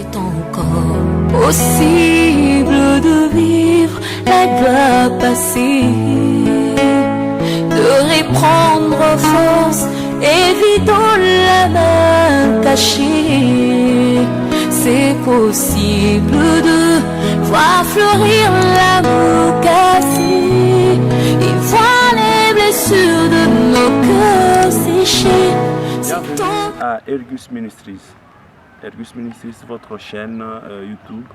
est encore possible de vivre la gloire passée, de reprendre force, évidant la main cachée. C'est possible de voir fleurir l'amour cassé et voir les blessures de nos cœurs séchés. Bienvenue à Ergus Ministries. Ergus Ministries, c'est votre chaîne YouTube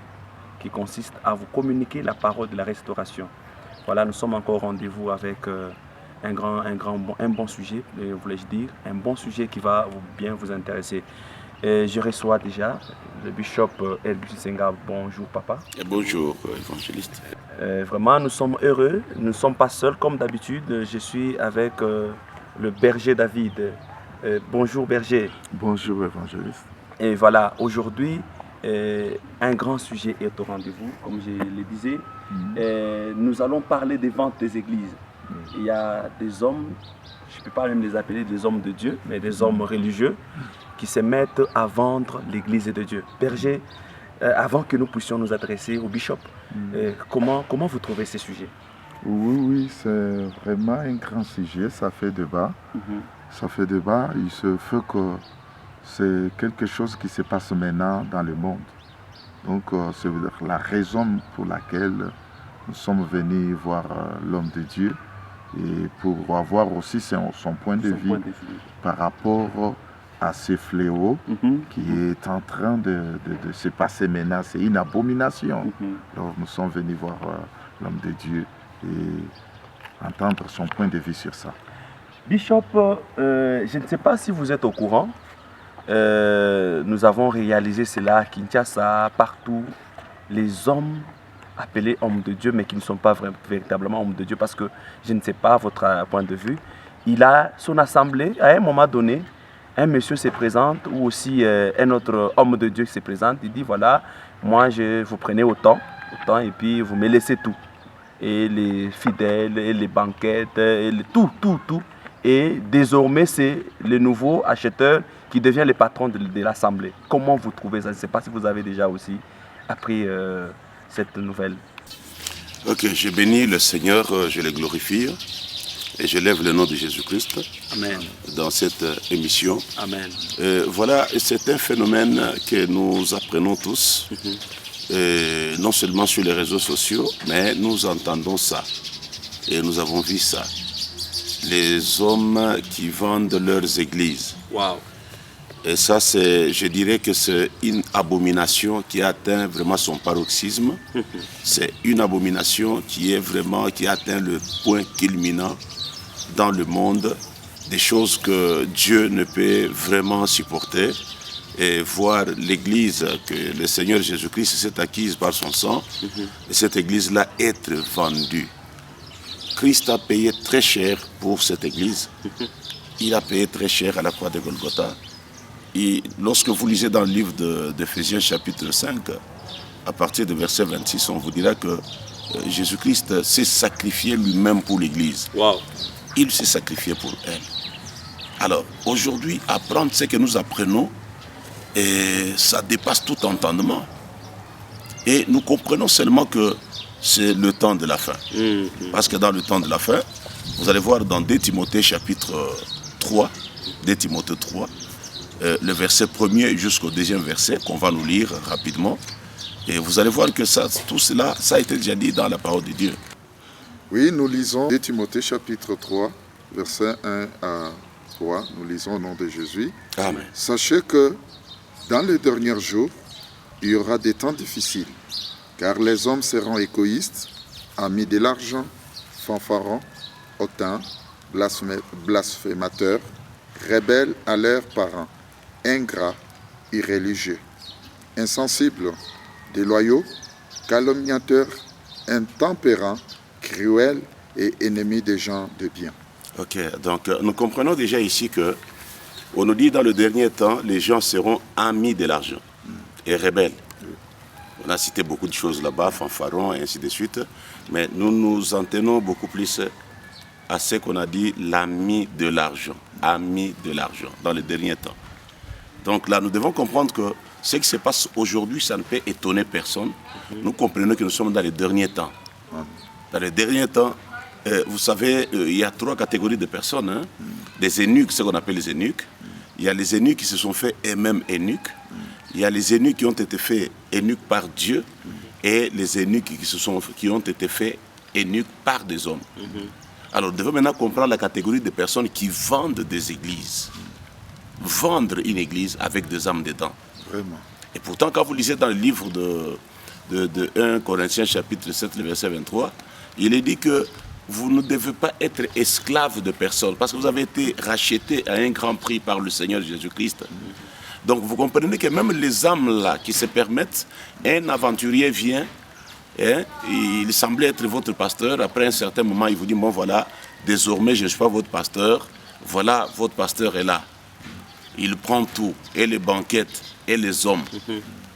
qui consiste à vous communiquer la parole de la restauration. Voilà, nous sommes encore au rendez-vous avec un bon sujet, voulais-je dire, un bon sujet qui va bien vous intéresser. Je reçois déjà le bishop Ergus Senga. Bonjour papa. Et bonjour évangéliste. Vraiment, nous sommes heureux, nous ne sommes pas seuls comme d'habitude. Je suis avec le berger David. Bonjour berger. Bonjour évangéliste. Et voilà, aujourd'hui, un grand sujet est au rendez-vous, comme je le disais. Nous allons parler des ventes des églises. Il y a des hommes, je ne peux pas même les appeler des hommes de Dieu, mais des hommes religieux qui se mettent à vendre l'église de Dieu. Berger, avant que nous puissions nous adresser au bishop, comment vous trouvez ces sujets? Oui, c'est vraiment un grand sujet, ça fait débat. Ça fait débat, il se fait que c'est quelque chose qui se passe maintenant dans le monde. Donc c'est la raison pour laquelle nous sommes venus voir l'homme de Dieu et pour avoir aussi son point de vue par rapport à ce fléau qui est en train de se passer maintenant. C'est une abomination. Alors nous sommes venus voir l'homme de Dieu et entendre son point de vue sur ça. Bishop, je ne sais pas si vous êtes au courant, nous avons réalisé cela à Kinshasa, partout, les hommes appelés hommes de Dieu, mais qui ne sont pas véritablement hommes de Dieu, parce que je ne sais pas votre point de vue. Il a son assemblée, à un moment donné, un monsieur se présente, ou aussi un autre homme de Dieu se présente, il dit voilà, moi je vous prenez autant, et puis vous me laissez tout. Et les fidèles, et les banquettes, et tout. Et désormais, c'est le nouveau acheteur qui devient le patron de l'assemblée. Comment vous trouvez ça? Je ne sais pas si vous avez déjà aussi appris cette nouvelle. Ok, je bénis le Seigneur, je le glorifie et je lève le nom de Jésus-Christ. Amen. Dans cette émission. Amen. Voilà, c'est un phénomène que nous apprenons tous, non seulement sur les réseaux sociaux, mais nous entendons ça et nous avons vu ça. Les hommes qui vendent leurs églises. Wow. Et ça, je dirais que c'est une abomination qui atteint vraiment son paroxysme. C'est une abomination qui atteint le point culminant dans le monde, des choses que Dieu ne peut vraiment supporter. Et voir l'église que le Seigneur Jésus-Christ s'est acquise par son sang, et cette église-là être vendue. Christ a payé très cher pour cette église. Il a payé très cher à la croix de Golgotha. Et lorsque vous lisez dans le livre d'Éphésiens chapitre 5, à partir du verset 26, on vous dira que Jésus-Christ s'est sacrifié lui-même pour l'église. Wow. Il s'est sacrifié pour elle. Alors, aujourd'hui, apprendre ce que nous apprenons, et ça dépasse tout entendement. Et nous comprenons seulement que c'est le temps de la fin. Parce que dans le temps de la fin, vous allez voir dans 2 Timothée chapitre 3, 2 Timothée 3, le verset 1er jusqu'au 2e verset qu'on va nous lire rapidement. Et vous allez voir que tout cela, ça a été déjà dit dans la parole de Dieu. Oui, nous lisons 2 Timothée chapitre 3, verset 1 à 3. Nous lisons au nom de Jésus. Amen. Sachez que dans les derniers jours, il y aura des temps difficiles. Car les hommes seront égoïstes, amis de l'argent, fanfarons, hautains, blasphémateurs, rebelles à leurs parents, ingrats, irréligieux, insensibles, déloyaux, calomniateurs, intempérants, cruels et ennemis des gens de bien. Ok, donc nous comprenons déjà ici que on nous dit dans le dernier temps, les gens seront amis de l'argent et rebelles. On a cité beaucoup de choses là-bas, fanfarons et ainsi de suite, mais nous nous en tenons beaucoup plus à ce qu'on a dit, l'ami de l'argent, dans les derniers temps. Donc là, nous devons comprendre que ce qui se passe aujourd'hui, ça ne peut étonner personne. Nous comprenons que nous sommes dans les derniers temps. Dans les derniers temps, vous savez, il y a 3 catégories de personnes. Hein. Les eunuques, ce qu'on appelle les eunuques. Il y a les eunuques qui se sont faits eux-mêmes eunuques. Il y a les eunuques qui ont été faits eunuques par Dieu. Et les eunuques qui ont été faits eunuques par des hommes. Alors, nous devons maintenant comprendre la catégorie de personnes qui vendent des églises. Vendre une église avec des âmes dedans. Vraiment. Et pourtant, quand vous lisez dans le livre de 1 Corinthiens chapitre 7, le verset 23, il est dit que vous ne devez pas être esclaves de personne parce que vous avez été rachetés à un grand prix par le Seigneur Jésus-Christ. Donc vous comprenez que même les âmes là qui se permettent, un aventurier vient, hein, il semblait être votre pasteur, après un certain moment il vous dit, bon voilà, désormais je ne suis pas votre pasteur, voilà, votre pasteur est là. Il prend tout, et les banquettes, et les hommes.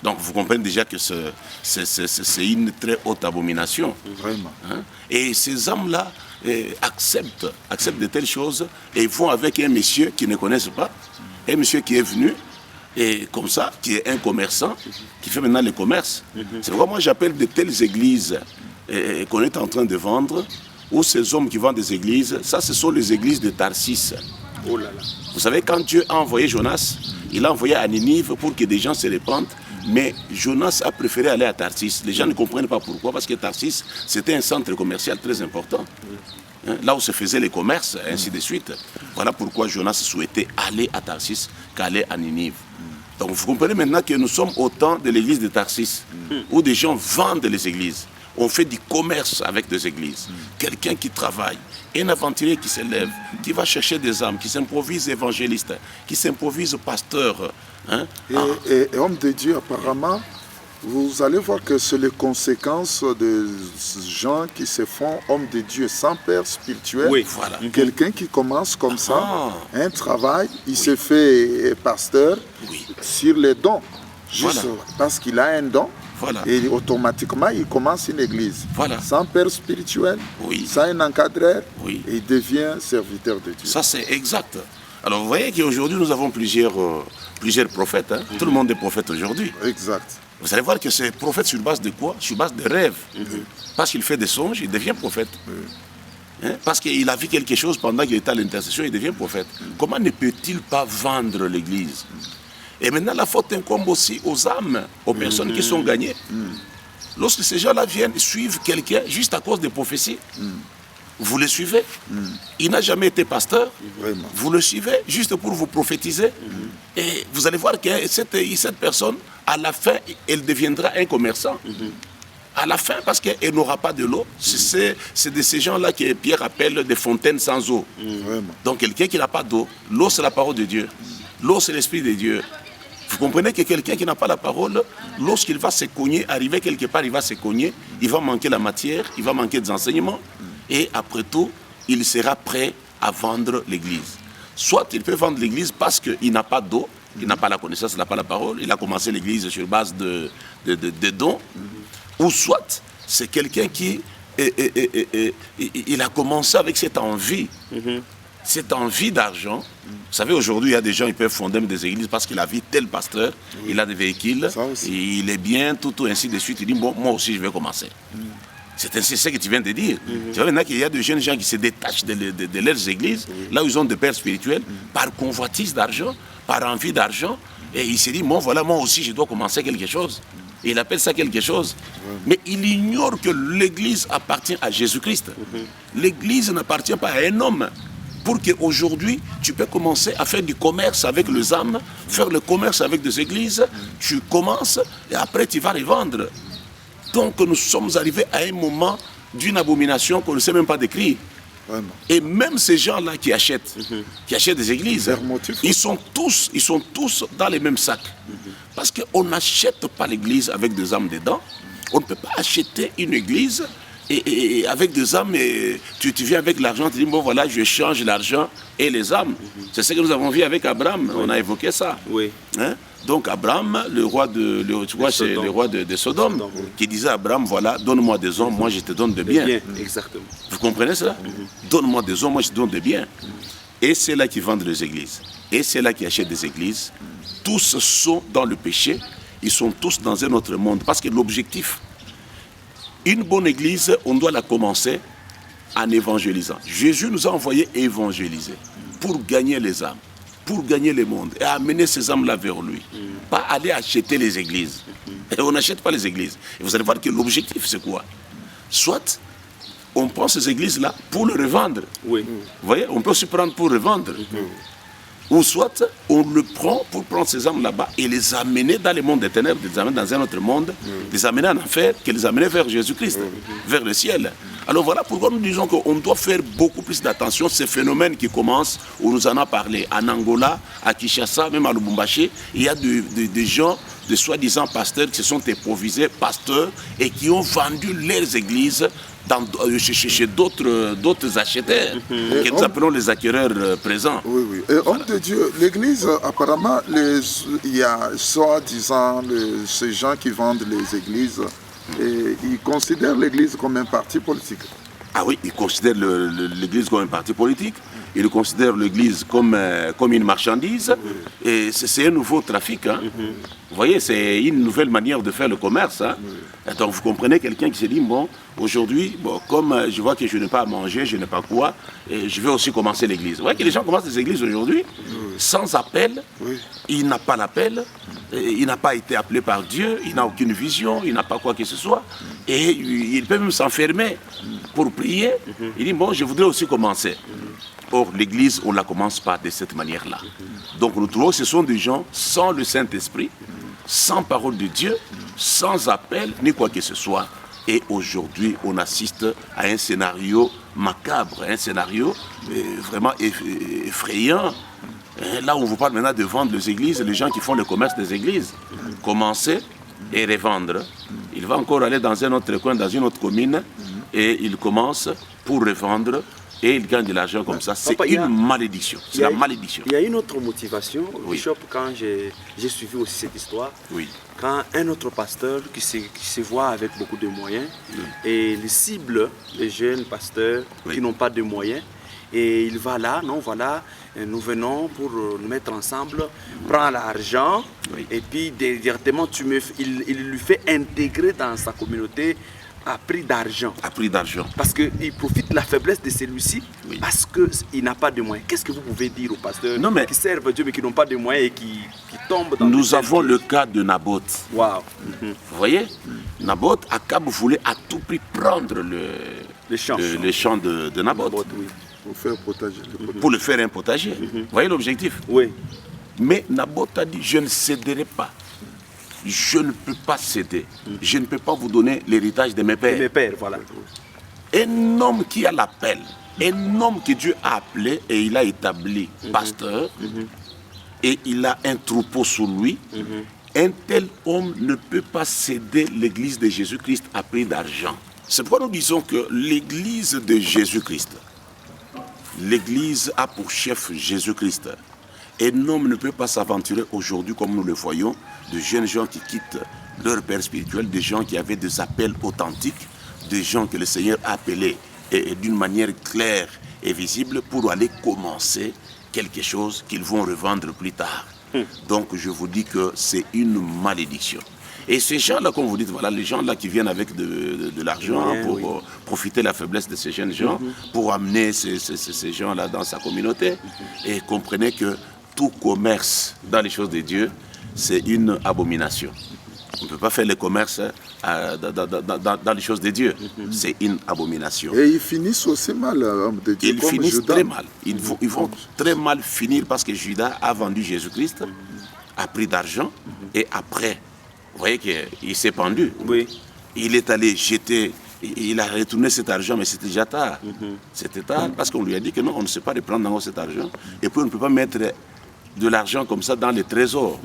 Donc vous comprenez déjà que c'est une très haute abomination. Vraiment. Hein? Et ces hommes-là acceptent de telles choses et vont avec un monsieur qu'ils ne connaissent pas, un monsieur qui est venu, et comme ça, qui est un commerçant, qui fait maintenant le commerce. C'est pourquoi moi j'appelle de telles églises qu'on est en train de vendre, ou ces hommes qui vendent des églises, ça ce sont les églises de Tarsis. Oh là là. Vous savez, quand Dieu a envoyé Jonas, il a envoyé à Ninive pour que des gens se répandent, mais Jonas a préféré aller à Tarsis. Les gens ne comprennent pas pourquoi, parce que Tarsis, c'était un centre commercial très important. Hein, là où se faisaient les commerces, et ainsi de suite. Voilà pourquoi Jonas souhaitait aller à Tarsis qu'aller à Ninive. Donc vous comprenez maintenant que nous sommes au temps de l'église de Tarsis, où des gens vendent les églises. On fait du commerce avec des églises. Quelqu'un qui travaille, un aventurier qui se lève, qui va chercher des âmes, qui s'improvise évangéliste, qui s'improvise pasteur. Hein? Et homme de Dieu, apparemment, vous allez voir que c'est les conséquences de gens qui se font hommes de Dieu sans père spirituel. Oui, voilà. Quelqu'un qui commence comme ça, un travail, il se fait pasteur sur les dons, juste parce qu'il a un don. Voilà. Et automatiquement, il commence une église. Voilà. Sans père spirituel, sans un encadreur, et il devient serviteur de Dieu. Ça, c'est exact. Alors, vous voyez qu'aujourd'hui, nous avons plusieurs prophètes. Hein? Tout le monde est prophète aujourd'hui. Exact. Vous allez voir que c'est prophète sur base de quoi? Sur base de rêves. Parce qu'il fait des songes, il devient prophète. Hein? Parce qu'il a vu quelque chose pendant qu'il était à l'intercession, il devient prophète. Comment ne peut-il pas vendre l'église? Et maintenant, la faute incombe aussi aux âmes, aux personnes qui sont gagnées. Lorsque ces gens-là viennent suivre quelqu'un juste à cause des prophéties, vous le suivez. Il n'a jamais été pasteur. Vous le suivez juste pour vous prophétiser. Et vous allez voir que cette personne, à la fin, elle deviendra un commerçant. À la fin, parce qu'elle n'aura pas de l'eau. C'est de ces gens-là que Pierre appelle des fontaines sans eau. Donc quelqu'un qui n'a pas d'eau, l'eau c'est la parole de Dieu. L'eau c'est l'esprit de Dieu. Vous comprenez que quelqu'un qui n'a pas la parole, lorsqu'il va se cogner, arriver quelque part, il va se cogner, il va manquer la matière, il va manquer des enseignements, et après tout, il sera prêt à vendre l'église. Soit il peut vendre l'église parce qu'il n'a pas d'eau, il n'a pas la connaissance, il n'a pas la parole, il a commencé l'église sur base de dons, ou soit c'est quelqu'un qui il a commencé avec cette envie. Cette envie d'argent. Vous savez, aujourd'hui, il y a des gens qui peuvent fonder des églises parce qu'il a vu tel pasteur, il a des véhicules, il est bien, tout ainsi de suite. Il dit, bon, moi aussi, je vais commencer. C'est ainsi ce que tu viens de dire. Tu vois maintenant qu'il y a de jeunes gens qui se détachent de leurs églises, là où ils ont des pères spirituels, par convoitise d'argent, par envie d'argent, et il se dit, bon, voilà, moi aussi, je dois commencer quelque chose. Et il appelle ça quelque chose. Mais il ignore que l'église appartient à Jésus-Christ. L'église n'appartient pas à un homme. Pour qu'aujourd'hui, tu peux commencer à faire du commerce avec les âmes, faire le commerce avec des églises, tu commences et après tu vas les vendre. Donc nous sommes arrivés à un moment d'une abomination qu'on ne sait même pas décrire. Et même ces gens-là qui achètent des églises, ils sont tous dans les mêmes sacs. Parce qu'on n'achète pas l'église avec des âmes dedans. On ne peut pas acheter une église et avec des âmes, tu viens avec l'argent, tu dis, bon voilà, je change l'argent et les âmes. C'est ce que nous avons vu avec Abraham, on a évoqué ça. Hein? Donc Abraham, le roi de Sodome, qui disait à Abraham, voilà, donne-moi des hommes, moi je te donne de biens. Exactement. Vous comprenez cela? Donne-moi des hommes, moi je te donne de biens. Et c'est là qui vendent les églises. Et c'est là qui achètent des églises. Tous sont dans le péché. ils sont tous dans un autre monde. Parce que l'objectif, une bonne église, on doit la commencer en évangélisant. Jésus nous a envoyés évangéliser pour gagner les âmes, pour gagner le monde et amener ces âmes-là vers lui. Pas aller acheter les églises. Et on n'achète pas les églises. Et vous allez voir que l'objectif, c'est quoi? Soit on prend ces églises-là pour le revendre. Oui. Vous voyez, on peut aussi prendre pour revendre. Ou soit on le prend pour prendre ces âmes là-bas et les amener dans le monde des ténèbres, les amener dans un autre monde, les amener en enfer, que les amener vers Jésus-Christ, vers le ciel. Alors voilà pourquoi nous disons qu'on doit faire beaucoup plus d'attention à ces phénomènes qui commencent, on nous en a parlé, en Angola, à Kinshasa, même à Lubumbashi. Il y a des gens, de soi-disant pasteurs, qui se sont improvisés pasteurs et qui ont vendu leurs églises chez d'autres acheteurs, que nous appelons les acquéreurs présents. Oui, oui. Et homme de Dieu, l'église, apparemment, il y a soi-disant ces gens qui vendent les églises, et ils considèrent l'église comme un parti politique. Ah oui, ils considèrent l'église comme un parti politique, ils considèrent l'église comme une marchandise, et c'est un nouveau trafic. Hein. Vous voyez, c'est une nouvelle manière de faire le commerce. Hein. Donc vous comprenez quelqu'un qui se dit, bon, aujourd'hui, bon, comme je vois que je n'ai pas à manger, je n'ai pas quoi, et je vais aussi commencer l'église. Vous voyez que les gens commencent les églises aujourd'hui sans appel, il n'a pas l'appel, il n'a pas été appelé par Dieu, il n'a aucune vision, il n'a pas quoi que ce soit, et il peut même s'enfermer pour prier. Il dit, bon, je voudrais aussi commencer. Or, l'église, on ne la commence pas de cette manière-là. Donc, nous trouvons que ce sont des gens sans le Saint-Esprit, sans parole de Dieu, sans appel, ni quoi que ce soit. Et aujourd'hui, on assiste à un scénario macabre, un scénario vraiment effrayant. Là, on vous parle maintenant de vendre les églises, les gens qui font le commerce des églises. Commencer et revendre. Il va encore aller dans un autre coin, dans une autre commune, et il commence pour revendre. Et il gagne de l'argent comme ça. C'est une malédiction. C'est la malédiction. Il y a une autre motivation, Oui. Bishop, quand j'ai suivi aussi cette histoire. Oui. Quand un autre pasteur qui se voit avec beaucoup de moyens et il cible les jeunes pasteurs qui n'ont pas de moyens. Et il va là, non, voilà, nous venons pour nous mettre ensemble, prends l'argent et puis directement il lui fait intégrer dans sa communauté à prix d'argent. À prix d'argent. Parce qu'il profite de la faiblesse de celui-ci parce qu'il n'a pas de moyens. Qu'est-ce que vous pouvez dire aux pasteurs qui servent Dieu mais qui n'ont pas de moyens et qui tombent dans Nous avons le cas de Naboth. Wow. Vous voyez, Naboth, Akab voulait à tout prix prendre le champ de Naboth. Pour faire potager. Pour le faire un potager. Vous voyez l'objectif? Oui. Mais Naboth a dit, je ne céderai pas. Je ne peux pas céder. Je ne peux pas vous donner l'héritage de mes pères. De mes pères, voilà. Un homme qui a l'appel, un homme que Dieu a appelé et il a établi pasteur, et il a un troupeau sous lui, un tel homme ne peut pas céder l'église de Jésus-Christ à prix d'argent. C'est pourquoi nous disons que l'église de Jésus-Christ, l'église a pour chef Jésus-Christ. Un homme ne peut pas s'aventurer aujourd'hui, comme nous le voyons, de jeunes gens qui quittent leur père spirituel, des gens qui avaient des appels authentiques, des gens que le Seigneur a appelés et d'une manière claire et visible pour aller commencer quelque chose qu'ils vont revendre plus tard. Donc je vous dis que c'est une malédiction. Et ces gens-là, comme vous dites, voilà, les gens-là qui viennent avec de l'argent pour profiter de la faiblesse de ces jeunes gens, pour amener ces gens-là dans sa communauté, et comprenez que tout commerce dans les choses de Dieu, c'est une abomination. On ne peut pas faire le commerce dans les choses de Dieu. C'est une abomination. Et ils finissent aussi mal, homme de Dieu. Ils finissent très mal. Ils vont très mal finir parce que Judas a vendu Jésus-Christ à prix d'argent et après, vous voyez qu'il s'est pendu. Oui. Il est allé jeter, il a retourné cet argent, mais c'était déjà tard. C'était tard parce qu'on lui a dit que non, on ne sait pas reprendre cet argent. Et puis on ne peut pas mettre de l'argent comme ça dans les trésors.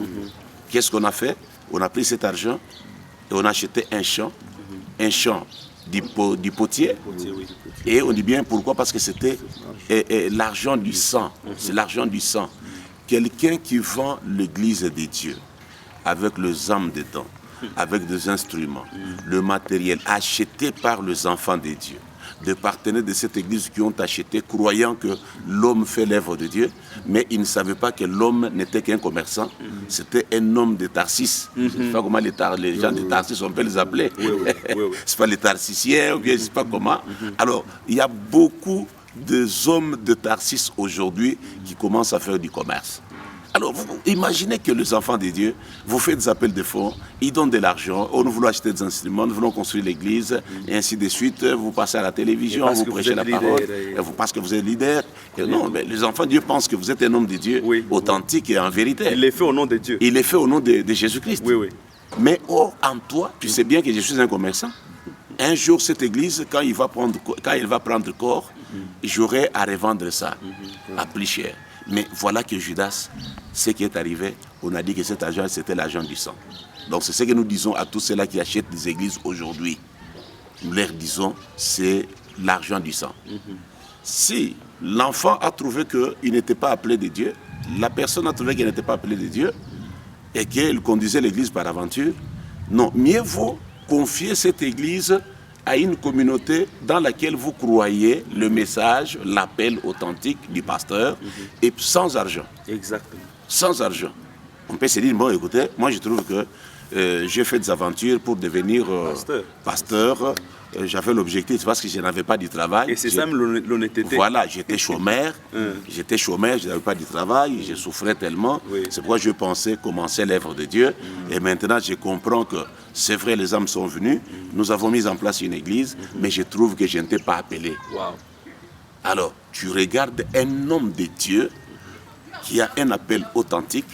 Qu'est-ce qu'on a fait? On a pris cet argent et on a acheté un champ du potier. Et on dit bien pourquoi? Parce que c'était l'argent du sang. C'est l'argent du sang. Quelqu'un qui vend l'église de Dieu avec les âmes dedans, avec des instruments, le matériel acheté par les enfants de Dieu, des partenaires de cette église qui ont acheté, croyant que l'homme fait l'œuvre de Dieu, mais ils ne savaient pas que l'homme n'était qu'un commerçant, c'était un homme de Tarsis. Je ne sais pas comment les gens de Tarsis, on peut les appeler. C'est pas les Tarsiciens, ou bien je ne sais pas comment. Alors, il y a beaucoup d'hommes de Tarsis aujourd'hui qui commencent à faire du commerce. Alors, vous imaginez que les enfants de Dieu, vous faites des appels de fonds, ils donnent de l'argent, nous voulons acheter des instruments, nous voulons construire l'église, et ainsi de suite. Vous passez à la télévision, vous prêchez la parole, parce que vous êtes leader. Et non, mais les enfants de Dieu pensent que vous êtes un homme de Dieu authentique et en vérité. Il est fait au nom de Dieu. Il est fait au nom de Jésus-Christ. Oui. Mais en toi, tu sais bien que je suis un commerçant. Un jour, cette église, quand il va prendre corps, j'aurai à revendre ça à plus cher. Mais voilà que Judas, ce qui est arrivé, on a dit que cet argent, c'était l'argent du sang. Donc c'est ce que nous disons à tous ceux-là qui achètent des églises aujourd'hui. Nous leur disons, c'est l'argent du sang. Si l'enfant a trouvé qu'il n'était pas appelé de Dieu, la personne a trouvé qu'elle n'était pas appelée de Dieu, et qu'elle conduisait l'église par aventure, non, mieux vaut confier cette église à une communauté dans laquelle vous croyez le message, l'appel authentique du pasteur, et sans argent. Exactement. Sans argent. On peut se dire, bon, écoutez, moi je trouve que j'ai fait des aventures pour devenir pasteur. J'avais l'objectif, parce que je n'avais pas de travail. Et c'est ça l'honnêteté. Voilà, j'étais chômeur. J'étais chômeur, je n'avais pas de travail, je souffrais tellement. C'est pourquoi je pensais commencer l'œuvre de Dieu. Et maintenant, je comprends que c'est vrai, les âmes sont venues. Nous avons mis en place une église, mais je trouve que je n'étais pas appelé. Alors, tu regardes un homme de Dieu qui a un appel authentique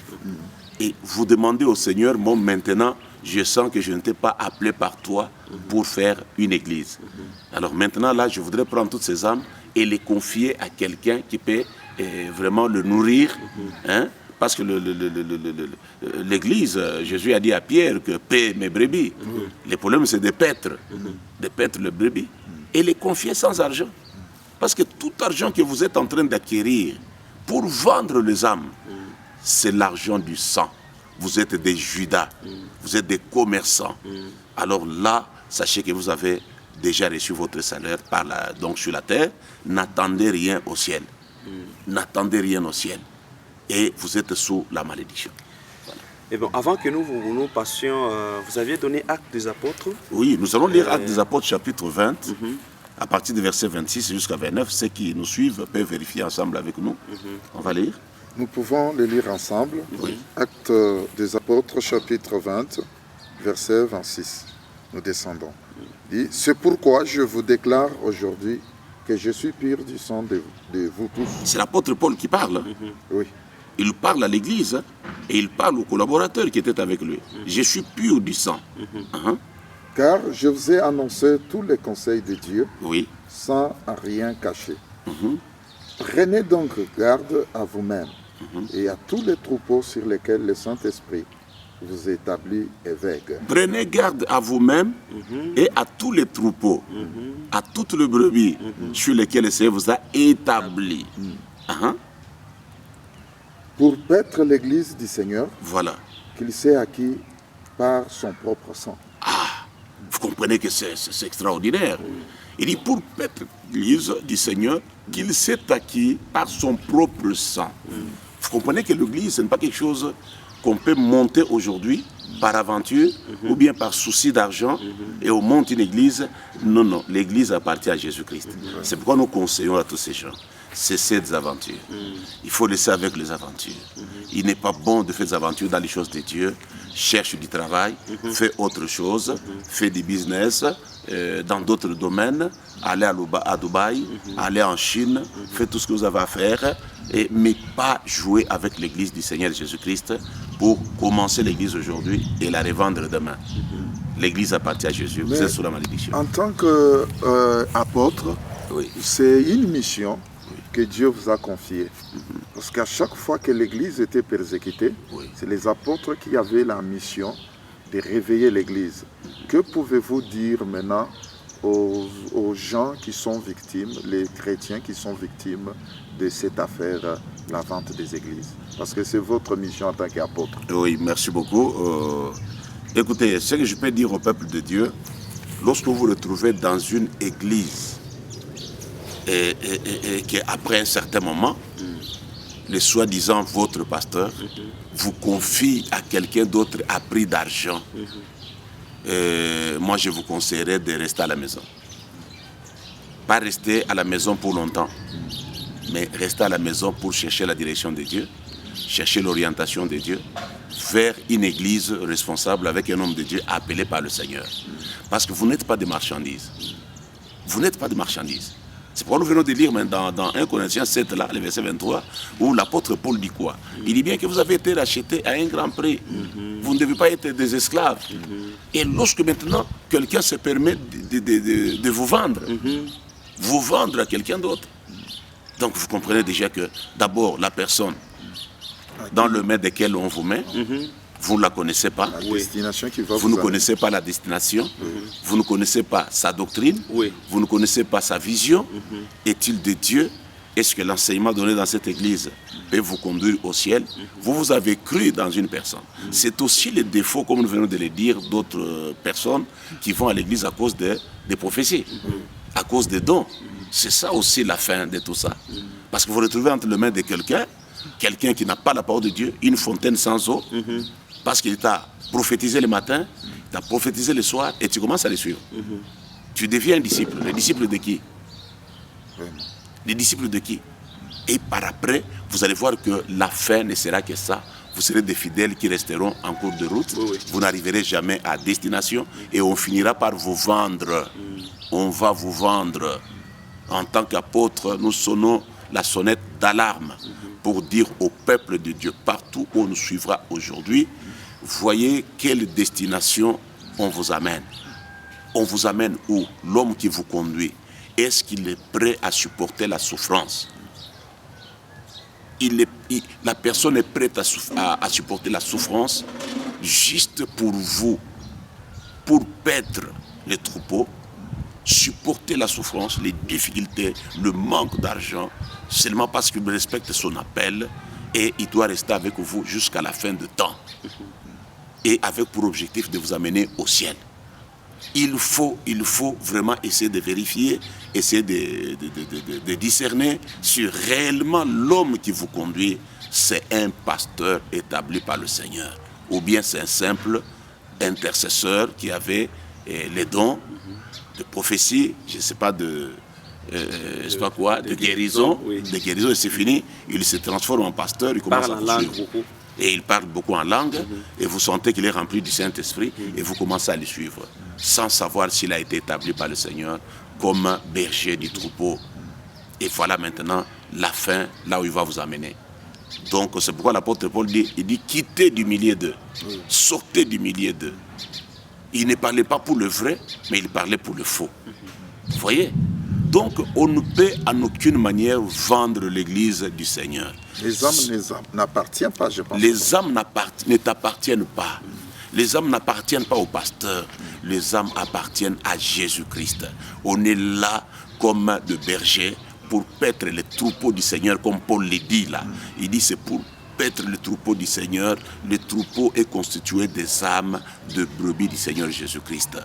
et vous demandez au Seigneur, moi maintenant, je sens que je n'étais pas appelé par toi pour faire une église. Alors maintenant, là, je voudrais prendre toutes ces âmes et les confier à quelqu'un qui peut vraiment le nourrir. Parce que l'église, Jésus a dit à Pierre que paie mes brebis. Le problème, c'est de paître les brebis. Et les confier sans argent. Parce que tout argent que vous êtes en train d'acquérir pour vendre les âmes, c'est l'argent du sang. Vous êtes des Judas, vous êtes des commerçants. Alors là, sachez que vous avez déjà reçu votre salaire donc sur la terre. N'attendez rien au ciel. N'attendez rien au ciel. Et vous êtes sous la malédiction. Voilà. Et bon, avant que nous passions, vous aviez donné Actes des Apôtres. Oui, nous allons lire Actes des Apôtres chapitre 20, à partir du verset 26 jusqu'à 29. Ceux qui nous suivent peuvent vérifier ensemble avec nous. On va lire. Nous pouvons les lire ensemble. Actes des Apôtres, chapitre 20, verset 26. Nous descendons. Il dit, c'est pourquoi je vous déclare aujourd'hui que je suis pur du sang de vous tous. C'est l'apôtre Paul qui parle. Oui. Il parle à l'église et il parle aux collaborateurs qui étaient avec lui. Je suis pur du sang. Car je vous ai annoncé tous les conseils de Dieu sans rien cacher. Prenez donc garde à vous-même et à tous les troupeaux sur lesquels le Saint-Esprit vous établit évêque. Prenez garde à vous-même et à tous les troupeaux, à toutes les brebis sur lesquelles le Seigneur vous a établi. Pour paître l'église du Seigneur, voilà, qu'il s'est acquis par son propre sang. Vous comprenez que c'est extraordinaire. Il dit pour paître l'église du Seigneur, qu'il s'est acquis par son propre sang. Vous comprenez que l'église, ce n'est pas quelque chose qu'on peut monter aujourd'hui par aventure ou bien par souci d'argent et on monte une église. Non, non, l'église appartient à Jésus-Christ. C'est pourquoi nous conseillons à tous ces gens, cessez des aventures. Il faut laisser avec les aventures. Il n'est pas bon de faire des aventures dans les choses de Dieu. Cherche du travail, fais autre chose, fais du business dans d'autres domaines, allez à Dubaï, allez en Chine, faites tout ce que vous avez à faire, mais pas jouer avec l'église du Seigneur Jésus-Christ pour commencer l'église aujourd'hui et la revendre demain. L'église appartient à Jésus, vous êtes sous la malédiction. En tant qu'apôtre, c'est une mission que Dieu vous a confiée. Parce qu'à chaque fois que l'église était persécutée, c'est les apôtres qui avaient la mission de réveiller l'église. Que pouvez-vous dire maintenant aux gens qui sont victimes, les chrétiens qui sont victimes de cette affaire, la vente des églises? Parce que c'est votre mission en tant qu'apôtre. Oui, merci beaucoup. Écoutez, ce que je peux dire au peuple de Dieu, lorsque vous vous retrouvez dans une église et qu'après un certain moment, le soi-disant votre pasteur vous confie à quelqu'un d'autre à prix d'argent, moi je vous conseillerais de rester à la maison. Pas rester à la maison pour longtemps, mais rester à la maison pour chercher la direction de Dieu, chercher l'orientation de Dieu, vers une église responsable avec un homme de Dieu appelé par le Seigneur. Parce que vous n'êtes pas des marchandises. Vous n'êtes pas des marchandises. C'est pourquoi nous venons de lire dans 1 Corinthiens 7, là, le verset 23, où l'apôtre Paul dit quoi? Il dit bien que vous avez été rachetés à un grand prix. Vous ne devez pas être des esclaves. Et lorsque maintenant, quelqu'un se permet de vous vendre, vous vendre à quelqu'un d'autre. Donc vous comprenez déjà que d'abord, la personne dans le main desquels on vous met, vous ne la connaissez pas. La destination qui va Vous ne connaissez pas la destination. Vous ne connaissez pas sa doctrine. Vous ne connaissez pas sa vision. Est-il de Dieu? Est-ce que l'enseignement donné dans cette église peut vous conduire au ciel? Vous avez cru dans une personne. C'est aussi le défaut, comme nous venons de le dire, d'autres personnes qui vont à l'église à cause des prophéties, à cause des dons. C'est ça aussi la fin de tout ça. Parce que vous vous retrouvez entre les mains de quelqu'un qui n'a pas la parole de Dieu, une fontaine sans eau, parce qu'il t'a prophétisé le matin, il t'a prophétisé le soir, et tu commences à le suivre. Tu deviens un disciple. Le disciple de qui? Les disciples de qui? Et par après, vous allez voir que la fin ne sera que ça. Vous serez des fidèles qui resteront en cours de route. Vous n'arriverez jamais à destination et on finira par vous vendre. On va vous vendre. En tant qu'apôtre, nous sonnons la sonnette d'alarme pour dire au peuple de Dieu, partout où on nous suivra aujourd'hui, voyez quelle destination on vous amène. On vous amène où? L'homme qui vous conduit, est-ce qu'il est prêt à supporter la souffrance? La personne est prête à supporter la souffrance juste pour vous, pour paître les troupeaux, supporter la souffrance, les difficultés, le manque d'argent, seulement parce qu'il respecte son appel et il doit rester avec vous jusqu'à la fin de temps. Et avec pour objectif de vous amener au ciel. Il faut vraiment essayer de vérifier, essayer de discerner si réellement l'homme qui vous conduit, c'est un pasteur établi par le Seigneur. Ou bien c'est un simple intercesseur qui avait les dons de prophétie, je ne sais pas de guérison. De guérison, et c'est fini. Il se transforme en pasteur, il commence à vous suivre. Et il parle beaucoup en langue, et vous sentez qu'il est rempli du Saint-Esprit, et vous commencez à le suivre, sans savoir s'il a été établi par le Seigneur comme berger du troupeau. Et voilà maintenant la fin, là où il va vous amener. Donc c'est pourquoi l'apôtre Paul dit, quittez du milieu d'eux, sortez du milieu d'eux. Il ne parlait pas pour le vrai, mais il parlait pour le faux. Vous voyez? Donc on ne peut en aucune manière vendre l'église du Seigneur. Les âmes n'appartiennent pas, je pense. Les âmes ne t'appartiennent pas. Les âmes n'appartiennent pas au pasteur. Les âmes appartiennent à Jésus-Christ. On est là comme de berger pour paître les troupeaux du Seigneur, comme Paul le dit là. Il dit c'est pour paître le troupeau du Seigneur. Le troupeau est constitué des âmes de brebis du Seigneur Jésus-Christ.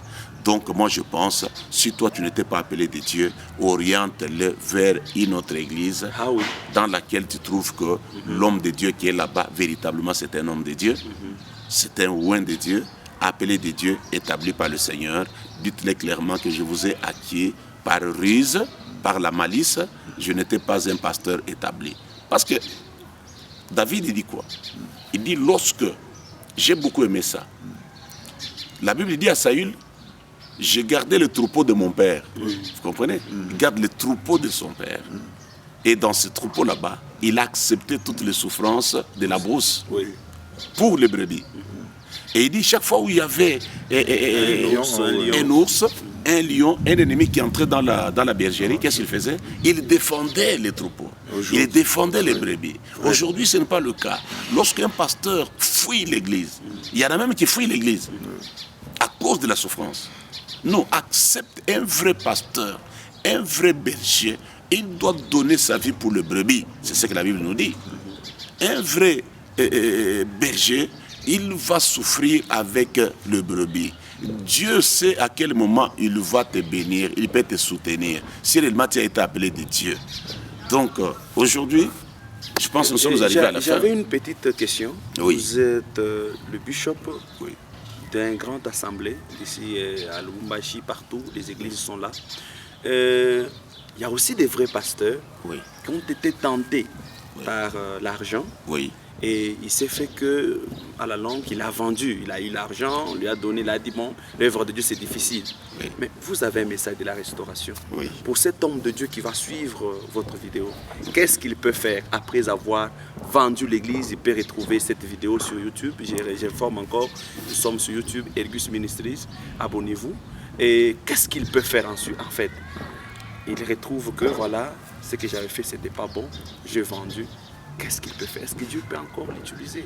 Donc moi je pense, si toi tu n'étais pas appelé de Dieu, oriente-le vers une autre église dans laquelle tu trouves que l'homme de Dieu qui est là-bas, véritablement c'est un homme de Dieu, c'est un oint de Dieu, appelé de Dieu, établi par le Seigneur. Dites-le clairement que je vous ai acquis par ruse, par la malice, je n'étais pas un pasteur établi. Parce que David il dit quoi? Il dit lorsque, j'ai beaucoup aimé ça, la Bible dit à Saül, j'ai gardé le troupeau de mon père. Vous comprenez? Il garde le troupeau de son père. Et dans ce troupeau là-bas, il a accepté toutes les souffrances de la brousse pour les brebis. Et il dit, chaque fois où il y avait un ours, un lion, un ennemi qui entrait dans la bergerie, qu'est-ce qu'il faisait? Il défendait les troupeaux. Il défendait les brebis. Aujourd'hui, ce n'est pas le cas. Lorsqu'un pasteur fuit l'église, il y en a même qui fuient l'église à cause de la souffrance. Non, accepte un vrai pasteur, un vrai berger. Il doit donner sa vie pour le brebis. C'est ce que la Bible nous dit. Un vrai berger, il va souffrir avec le brebis. Dieu sait à quel moment il va te bénir, il peut te soutenir. Si réellement tu as été appelé de Dieu. Donc aujourd'hui, je pense que nous sommes arrivés à la fin. J'avais une petite question. Oui. Vous êtes le bishop d'une grande assemblée, ici à Lubumbashi, partout, les églises sont là. Il y a aussi des vrais pasteurs qui ont été tentés par l'argent. Oui. Et il s'est fait que, à la longue, il a vendu, il a eu l'argent, on lui a donné, il a dit bon, l'œuvre de Dieu c'est difficile. Oui. Mais vous avez un message de la restauration. Oui. Pour cet homme de Dieu qui va suivre votre vidéo, qu'est-ce qu'il peut faire après avoir vendu l'église? Il peut retrouver cette vidéo sur YouTube. J'informe encore, nous sommes sur YouTube, Ergus Ministries, abonnez-vous. Et qu'est-ce qu'il peut faire ensuite? En fait, il retrouve que voilà, ce que j'avais fait c'était pas bon, j'ai vendu. Qu'est-ce qu'il peut faire? Est-ce que Dieu peut encore l'utiliser?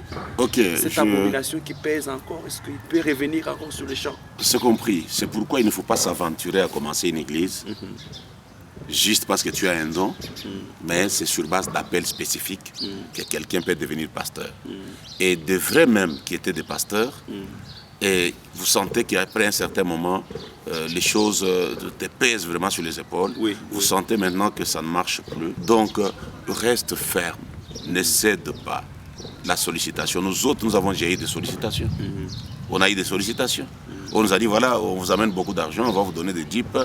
Cette abomination qui pèse encore, est-ce qu'il peut revenir encore sur les champs? C'est compris. C'est pourquoi il ne faut pas s'aventurer à commencer une église juste parce que tu as un don, mais c'est sur base d'appels spécifiques que quelqu'un peut devenir pasteur. Et de vrais même qui étaient des pasteurs, et vous sentez qu'après un certain moment, les choses te pèsent vraiment sur les épaules. Vous sentez maintenant que ça ne marche plus. Donc, reste ferme. Ne cède pas la sollicitation. Nous autres, nous avons déjà eu des sollicitations. On a eu des sollicitations. On nous a dit, voilà, on vous amène beaucoup d'argent, on va vous donner des jeeps,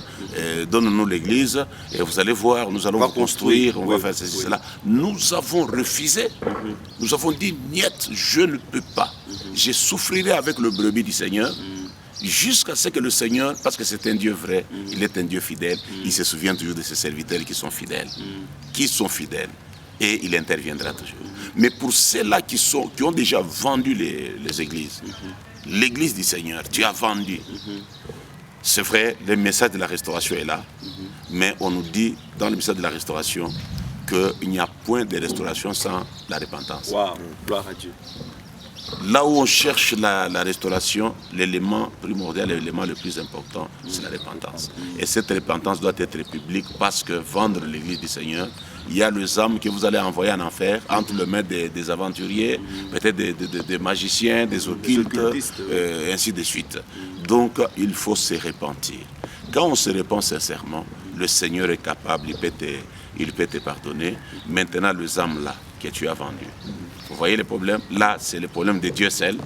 donne-nous l'église, et vous allez voir, nous allons vous construire, on va faire ceci, cela. Nous avons refusé. Nous avons dit, niet, je ne peux pas. Je souffrirai avec le brebis du Seigneur, jusqu'à ce que le Seigneur, parce que c'est un Dieu vrai, il est un Dieu fidèle, il se souvient toujours de ses serviteurs qui sont fidèles. Qui sont fidèles. Et il interviendra toujours. Mais pour ceux-là qui ont déjà vendu les églises, l'église du Seigneur, tu as vendu. C'est vrai, le message de la restauration est là. Mais on nous dit dans le message de la restauration qu'il n'y a point de restauration sans la repentance. Waouh, gloire à Dieu. Là où on cherche la restauration, l'élément primordial, l'élément le plus important, c'est la repentance. Et cette repentance doit être publique parce que vendre l'église du Seigneur, il y a les âmes que vous allez envoyer en enfer entre les mains des aventuriers, peut-être des magiciens, des occultes, ainsi de suite. Donc, il faut se repentir. Quand on se repent sincèrement, le Seigneur est capable, il peut te pardonner. Maintenant, les âmes là que tu as vendues. Vous voyez le problème? Là, c'est le problème de Dieu seul.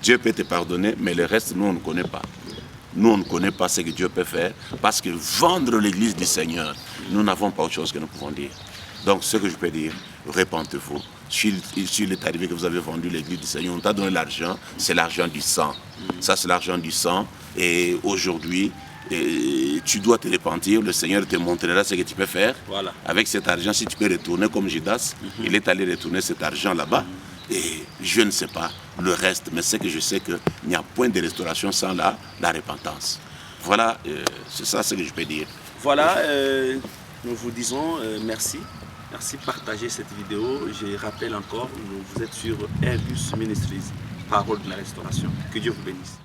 Dieu peut te pardonner, mais le reste, nous, on ne connaît pas. Nous, on ne connaît pas ce que Dieu peut faire, parce que vendre l'église du Seigneur, nous n'avons pas autre chose que nous pouvons dire. Donc, ce que je peux dire, repentez-vous. S'il est arrivé que vous avez vendu l'église du Seigneur, on t'a donné l'argent, c'est l'argent du sang. Ça, c'est l'argent du sang. Et aujourd'hui, tu dois te repentir. Le Seigneur te montrera ce que tu peux faire. Avec cet argent, si tu peux retourner comme Judas, il est allé retourner cet argent là-bas. Et je ne sais pas le reste, mais c'est que je sais qu'il n'y a point de restauration sans la repentance. Voilà, c'est ça ce que je peux dire. Voilà, nous vous disons merci. Merci de partager cette vidéo. Je rappelle encore, vous êtes sur Ergus Ministries, parole de la restauration. Que Dieu vous bénisse.